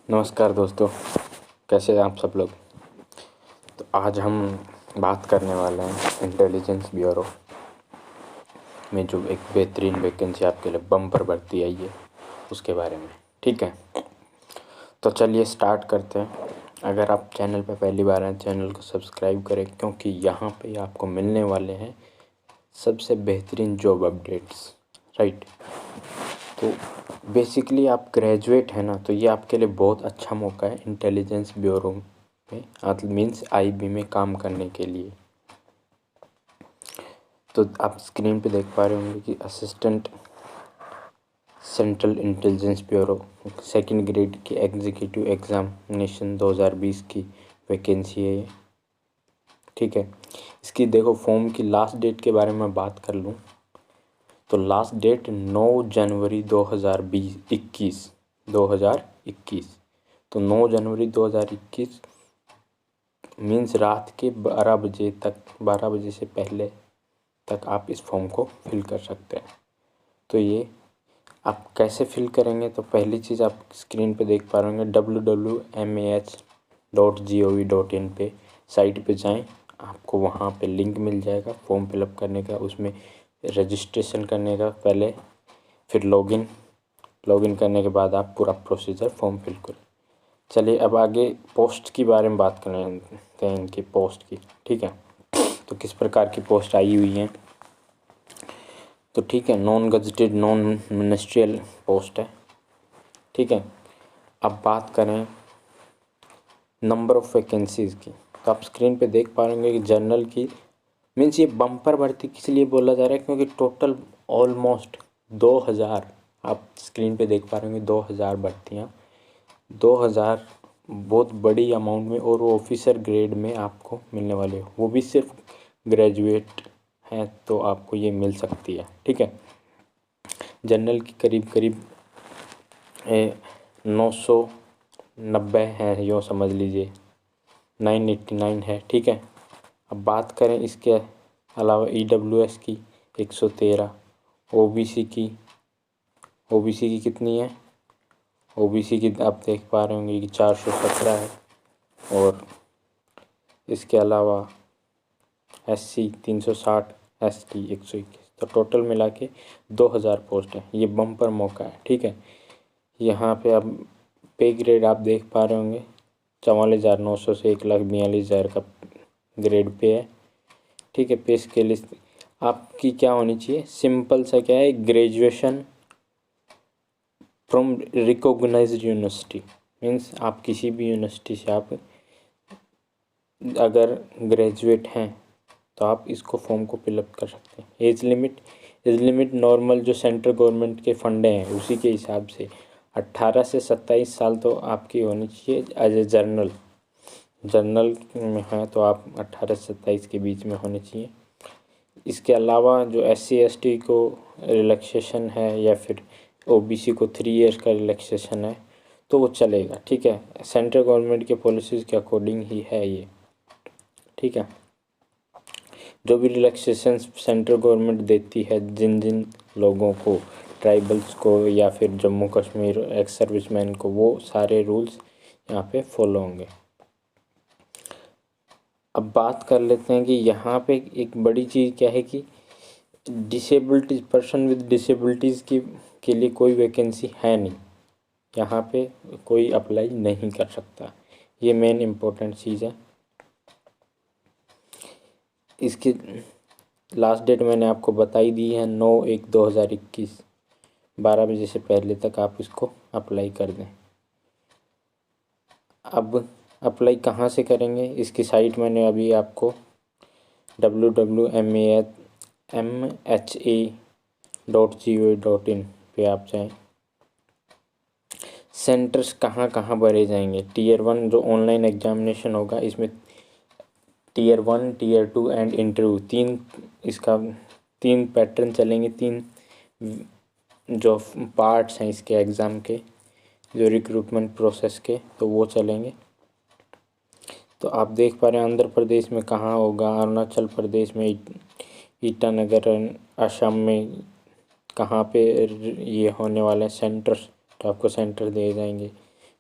नमस्कार दोस्तों, कैसे हैं आप सब लोग। तो आज हम बात करने वाले हैं इंटेलिजेंस ब्यूरो में जो एक बेहतरीन वैकेंसी आपके लिए बम्पर भर्ती आई है उसके बारे में। ठीक है, तो चलिए स्टार्ट करते हैं। अगर आप चैनल पर पहली बार हैं, चैनल को सब्सक्राइब करें, क्योंकि यहाँ पे आपको मिलने वाले हैं सबसे बेहतरीन जॉब अपडेट्स। राइट, तो बेसिकली आप ग्रेजुएट हैं ना, तो ये आपके लिए बहुत अच्छा मौका है इंटेलिजेंस ब्यूरो में, मीन्स आईबी में काम करने के लिए। तो आप स्क्रीन पे देख पा रहे होंगे कि assistant central intelligence bureau second grade की एग्जीक्यूटिव एग्जामिनेशन 2020 की वैकेंसी है ये। ठीक है, इसकी देखो फॉर्म की लास्ट डेट के बारे में बात कर लूँ तो लास्ट डेट 9 जनवरी 2021। तो 9 जनवरी 2021 मीन्स रात के 12 बजे से पहले तक आप इस फॉर्म को फिल कर सकते हैं। तो ये आप कैसे फिल करेंगे, तो पहली चीज़ आप स्क्रीन पे देख पा रहे होंगे www.mah.gov.in पे साइट पे जाएं, आपको वहाँ पे लिंक मिल जाएगा फॉर्म फिलअप करने का, उसमें रजिस्ट्रेशन करने का पहले, फिर लॉगिन करने के बाद आप पूरा प्रोसीजर फॉर्म फिल करें। चलिए अब आगे पोस्ट के बारे में बात करते हैं, इनकी पोस्ट की। ठीक है, तो किस प्रकार की पोस्ट आई हुई हैं, तो ठीक है, non gazetted non ministerial post है। ठीक है, अब बात करें नंबर ऑफ़ वैकेंसीज़ की, तो आप स्क्रीन पे देख पा रहे कि जनरल की मीन्स ये बम्पर भर्ती किस लिए बोला जा रहा है, क्योंकि टोटल ऑलमोस्ट 2000, आप स्क्रीन पे देख पा रहे होंगे 2000 भर्तियाँ, 2000 बहुत बड़ी अमाउंट में, और वो ऑफिसर ग्रेड में आपको मिलने वाले हो, वो भी सिर्फ ग्रेजुएट हैं तो आपको ये मिल सकती है। ठीक है, जनरल की करीब 990 है, यूँ समझ लीजिए 989 है। ठीक है, अब बात करें इसके अलावा EWS की 113, OBC की कितनी है, OBC की आप देख पा रहे होंगे कि 417 है, और इसके अलावा SC 360, ST 121, तो टोटल मिला के 2000 पोस्ट है। ये बम्पर मौका है। ठीक है, यहाँ पे आप पे ग्रेड आप देख पा रहे होंगे 44,900 से 1,42,000 का ग्रेड पे है। ठीक है, पे स्केल आपकी क्या होनी चाहिए, सिंपल सा क्या है, graduation from recognised university, means आप किसी भी यूनिवर्सिटी से आप अगर ग्रेजुएट हैं तो आप इसको फॉर्म को फिलअप कर सकते हैं। एज लिमिट नॉर्मल जो सेंट्रल गवर्नमेंट के फंडे हैं उसी के हिसाब से 18 से 27 साल तो आपकी होनी चाहिए एज ए जर्नल में है, तो आप 18 से 27 के बीच में होने चाहिए। इसके अलावा जो SC ST को रिलैक्सेशन है या फिर OBC को 3 ईयर्स का रिलैक्सेशन है तो वो चलेगा। ठीक है, सेंट्रल गवर्नमेंट के पॉलिसीज़ के अकॉर्डिंग ही है ये। ठीक है, जो भी रिलैक्सेशन सेंट्रल गवर्नमेंट देती है जिन लोगों को, ट्राइबल्स को या फिर जम्मू कश्मीर एक्स सर्विसमैन को, वो सारे रूल्स यहाँ पे फॉलो होंगे। अब बात कर लेते हैं कि यहाँ पे एक बड़ी चीज़ क्या है कि डिसेबिलिटीज़, पर्सन विद डिसेबिलिटीज़ के लिए कोई वैकेंसी है नहीं, यहाँ पे कोई अप्लाई नहीं कर सकता। ये मेन इम्पोर्टेंट चीज़ है। इसकी लास्ट डेट मैंने आपको बताई दी है 9/1/2021, 12 बजे से पहले तक आप इसको अप्लाई कर दें। अब अप्लाई कहाँ से करेंगे, इसकी साइट मैंने अभी आपको www.mha.gov.in पे आप जाएँ। सेंटर्स कहाँ कहाँ भरे जाएंगे, Tier 1 जो ऑनलाइन एग्जामिनेशन होगा, इसमें Tier 1, Tier 2 एंड इंटरव्यू, तीन पैटर्न चलेंगे, 3 जो पार्ट्स हैं इसके एग्ज़ाम के, जो रिक्रूटमेंट प्रोसेस के, तो वो चलेंगे। तो आप देख पा रहे हैं आंध्र प्रदेश में कहाँ होगा, अरुणाचल प्रदेश में ईटानगर, असम में कहाँ पे ये होने वाले हैं सेंटर्स, तो आपको सेंटर दिए जाएंगे।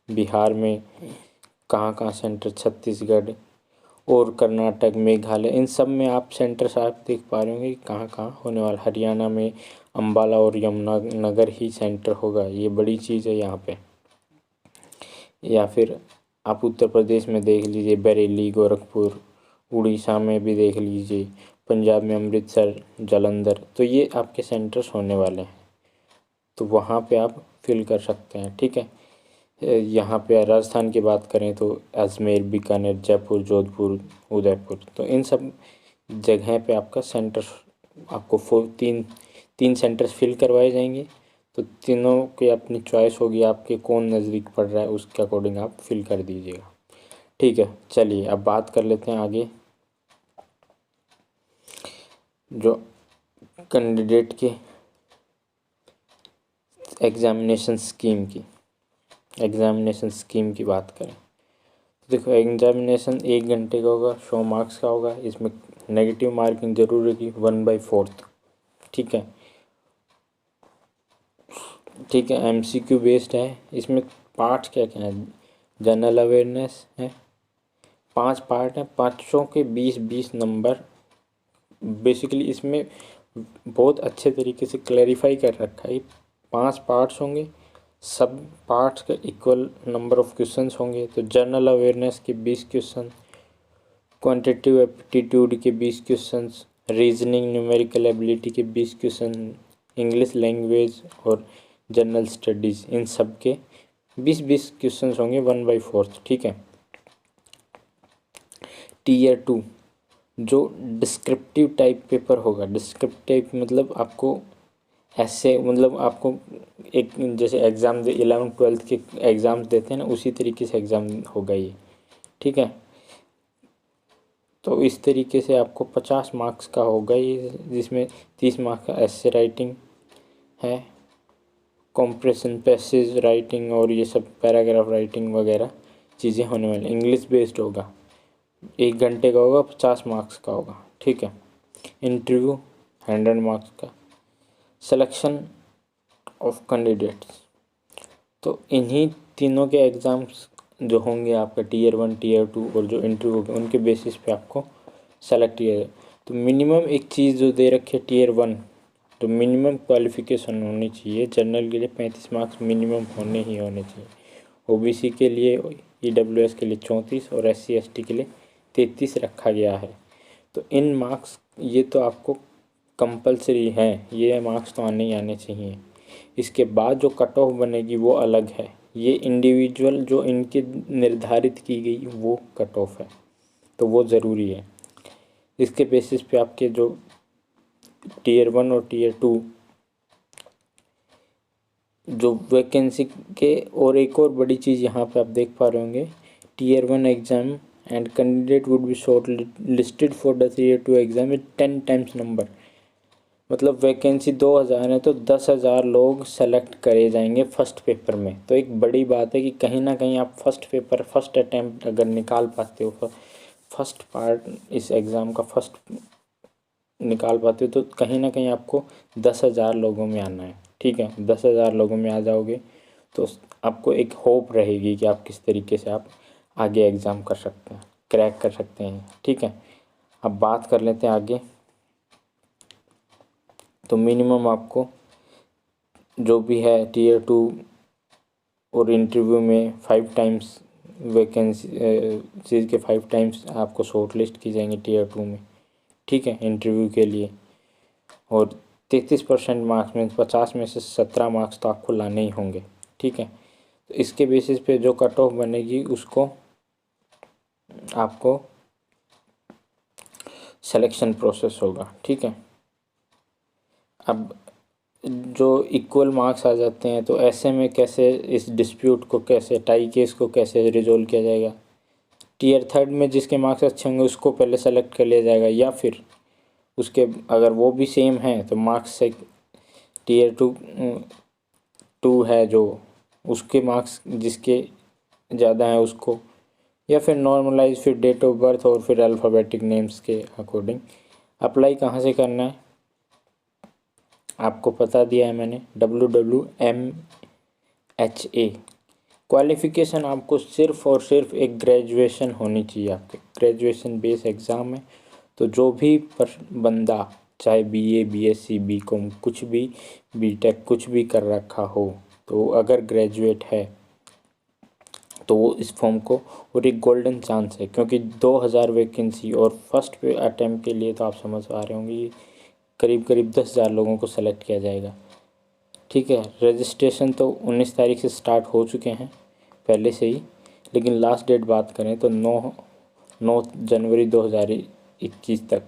बिहार में कहाँ कहाँ सेंटर, छत्तीसगढ़ और कर्नाटक, मेघालय, इन सब में आप सेंटर्स आप देख पा रहे होंगे कहाँ कहाँ होने वाला। हरियाणा में अम्बाला और यमुनानगर ही सेंटर होगा, ये बड़ी चीज़ है यहाँ पे। या फिर आप उत्तर प्रदेश में देख लीजिए बरेली, गोरखपुर, उड़ीसा में भी देख लीजिए, पंजाब में अमृतसर, जालंधर, तो ये आपके सेंटर्स होने वाले हैं, तो वहाँ पे आप फिल कर सकते हैं। ठीक है, यहाँ पे राजस्थान की बात करें तो अजमेर, बीकानेर, जयपुर, जोधपुर, उदयपुर, तो इन सब जगह पे आपका सेंटर आपको तीन सेंटर्स फिल करवाए जाएंगे। तो तीनों की अपनी चॉइस होगी, आपके कौन नज़दीक पड़ रहा है उसके अकॉर्डिंग आप फिल कर दीजिएगा। ठीक है, चलिए अब बात कर लेते हैं आगे जो कैंडिडेट के एग्ज़ामिनेशन स्कीम की बात करें तो देखो, एग्ज़ामिनेशन 1 घंटे का होगा, 100 मार्क्स का होगा। इसमें नेगेटिव मार्किंग जरूर होगी 1/4। ठीक है, ठीक है, MCQ बेस्ड है। इसमें पार्ट्स क्या क्या है, जनरल अवेयरनेस है, 5 पार्ट हैं, पाँचों के 20-20 नंबर। बेसिकली इसमें बहुत अच्छे तरीके से क्लैरिफाई कर रखा है, 5 पार्ट्स होंगे, सब पार्ट्स का इक्वल नंबर ऑफ क्वेश्चंस होंगे। तो जनरल अवेयरनेस के 20 क्वेश्चन, क्वांटिटेटिव एप्टीट्यूड के 20 क्वेश्चंस, रीजनिंग न्यूमेरिकल एबिलिटी के 20 क्वेश्चन, इंग्लिश लैंग्वेज और जनरल स्टडीज़, इन सब के 20-20 क्वेश्चंस होंगे 1/4। ठीक है, Tier 2 जो डिस्क्रिप्टिव टाइप पेपर होगा, डिस्क्रिप्टिव मतलब आपको ऐसे, मतलब आपको एक जैसे एग्ज़ाम 11th-12th के एग्ज़ाम्स देते हैं ना, उसी तरीके से एग्ज़ाम होगा ये। ठीक है, तो इस तरीके से आपको 50 मार्क्स का होगा ये, जिसमें 30 मार्क्स का ऐसे राइटिंग है, कॉम्प्रेशन पैसेज राइटिंग और ये सब पैराग्राफ राइटिंग वगैरह चीज़ें होने वाली। इंग्लिश बेस्ड होगा, 1 घंटे का होगा, 50 मार्क्स का होगा। ठीक है, इंटरव्यू 100 मार्क्स का। सिलेक्शन ऑफ कैंडिडेट्स, तो इन्हीं तीनों के एग्ज़ाम्स जो होंगे आपका Tier 1, Tier 2 और जो इंटरव्यू होगा, उनके बेसिस पे आपको सेलेक्ट किया जाए। तो मिनिमम एक चीज़ जो दे रखी है Tier 1, तो मिनिमम क्वालिफ़िकेशन होनी चाहिए। जनरल के लिए 35 मार्क्स मिनिमम होने ही होने चाहिए, OBC के लिए, EWS के लिए 34 और SC ST के लिए 33 रखा गया है। तो इन मार्क्स ये तो आपको कंपलसरी है, ये मार्क्स तो आने ही आने चाहिए। इसके बाद जो कट ऑफ बनेगी वो अलग है, ये इंडिविजुअल जो इनकी निर्धारित की गई वो कट ऑफ है, तो वो ज़रूरी है। इसके बेसिस पे आपके जो Tier 1 और Tier 2 जो वैकेंसी के, और एक और बड़ी चीज़ यहाँ पे आप देख पा रहे होंगे, Tier 1 exam and candidate would be short listed for the Tier 2 exam with 10 times number. मतलब वैकेंसी 2000 है तो 10,000 लोग सेलेक्ट करे जाएंगे फर्स्ट पेपर में। तो एक बड़ी बात है कि कहीं ना कहीं आप फर्स्ट पेपर, फर्स्ट अटैम्प्ट अगर निकाल पाते हो, फर्स्ट पार्ट इस एग्ज़ाम का फर्स्ट निकाल पाते हो, तो कहीं ना कहीं आपको 10,000 लोगों में आना है। ठीक है, 10,000 लोगों में आ जाओगे तो आपको एक होप रहेगी कि आप किस तरीके से आप आगे एग्ज़ाम कर सकते हैं, क्रैक कर सकते हैं। ठीक है, अब बात कर लेते हैं आगे। तो मिनिमम आपको जो भी है Tier 2 और इंटरव्यू में 5 टाइम्स वैकेंसी चीज़ के 5 टाइम्स आपको शॉर्ट लिस्ट की जाएंगी Tier 2 में। ठीक है, इंटरव्यू के लिए, और 33% मार्क्स में 50 में से 17 मार्क्स तो आपको लाने ही होंगे। ठीक है, तो इसके बेसिस पे जो कट ऑफ बनेगी उसको आपको सिलेक्शन प्रोसेस होगा। ठीक है, अब जो इक्वल मार्क्स आ जाते हैं तो ऐसे में कैसे इस डिस्प्यूट को, कैसे टाई केस को कैसे रिजोल्व किया जाएगा। Tier 3 में जिसके मार्क्स अच्छे होंगे उसको पहले सेलेक्ट कर लिया जाएगा, या फिर उसके अगर वो भी सेम है तो मार्क्स से Tier 2 है जो, उसके मार्क्स जिसके ज़्यादा हैं उसको, या फिर नॉर्मलाइज, फिर डेट ऑफ बर्थ और फिर अल्फ़ाबेटिक नेम्स के अकॉर्डिंग। अप्लाई कहाँ से करना है आपको बता दिया है मैंने, WWMHA क्वालिफ़िकेशन आपको सिर्फ़ और सिर्फ एक ग्रेजुएशन होनी चाहिए। आपके ग्रेजुएशन बेस एग्ज़ाम है, तो जो भी बंदा चाहे BA BSc BCom कुछ भी BTech कुछ भी कर रखा हो, तो अगर ग्रेजुएट है तो वो इस फॉर्म को, और एक गोल्डन चांस है क्योंकि 2000 वैकेंसी और फर्स्ट पे अटैम्प्ट के लिए तो आप समझ पा रहे होंगे करीब करीब 10,000 लोगों को सेलेक्ट किया जाएगा। ठीक है, रजिस्ट्रेशन तो 19 तारीख से स्टार्ट हो चुके हैं पहले से ही, लेकिन लास्ट डेट बात करें तो 9 जनवरी 2021 तक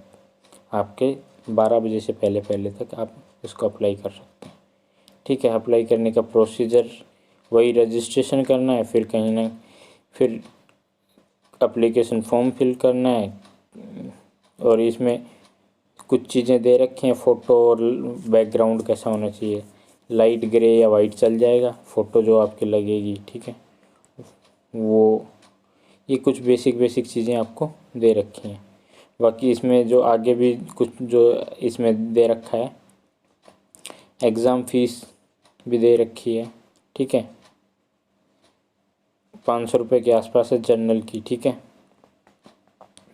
आपके 12 बजे से पहले तक आप इसको अप्लाई कर सकते हैं। ठीक है, अप्लाई करने का प्रोसीजर वही रजिस्ट्रेशन करना है, फिर कहीं ना फिर एप्लीकेशन फॉर्म फिल करना है, और इसमें कुछ चीज़ें दे रखी हैं, फ़ोटो और बैकग्राउंड कैसा होना चाहिए, लाइट ग्रे या वाइट चल जाएगा फ़ोटो जो आपकी लगेगी। ठीक है, वो ये कुछ बेसिक चीज़ें आपको दे रखी हैं। बाकी इसमें जो आगे भी कुछ जो इसमें दे रखा है, एग्ज़ाम फीस भी दे रखी है। ठीक है, 500 रुपये के आसपास है जनरल की। ठीक है,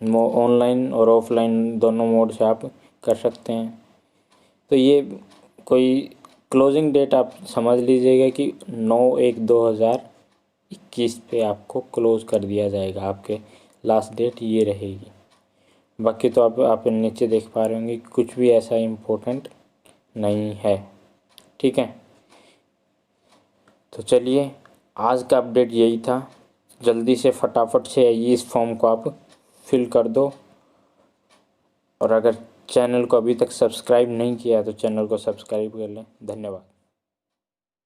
ऑनलाइन और ऑफलाइन दोनों मोड से आप कर सकते हैं। तो ये कोई क्लोजिंग डेट आप समझ लीजिएगा कि 9/1/2021 पे आपको क्लोज़ कर दिया जाएगा, आपके लास्ट डेट ये रहेगी। बाकी तो आप नीचे देख पा रहे होंगे कुछ भी ऐसा इम्पोर्टेंट नहीं है। ठीक है, तो चलिए आज का अपडेट यही था। जल्दी से फटाफट से इस फॉर्म को आप फिल कर दो, और अगर चैनल को अभी तक सब्सक्राइब नहीं किया तो चैनल को सब्सक्राइब कर लें। धन्यवाद।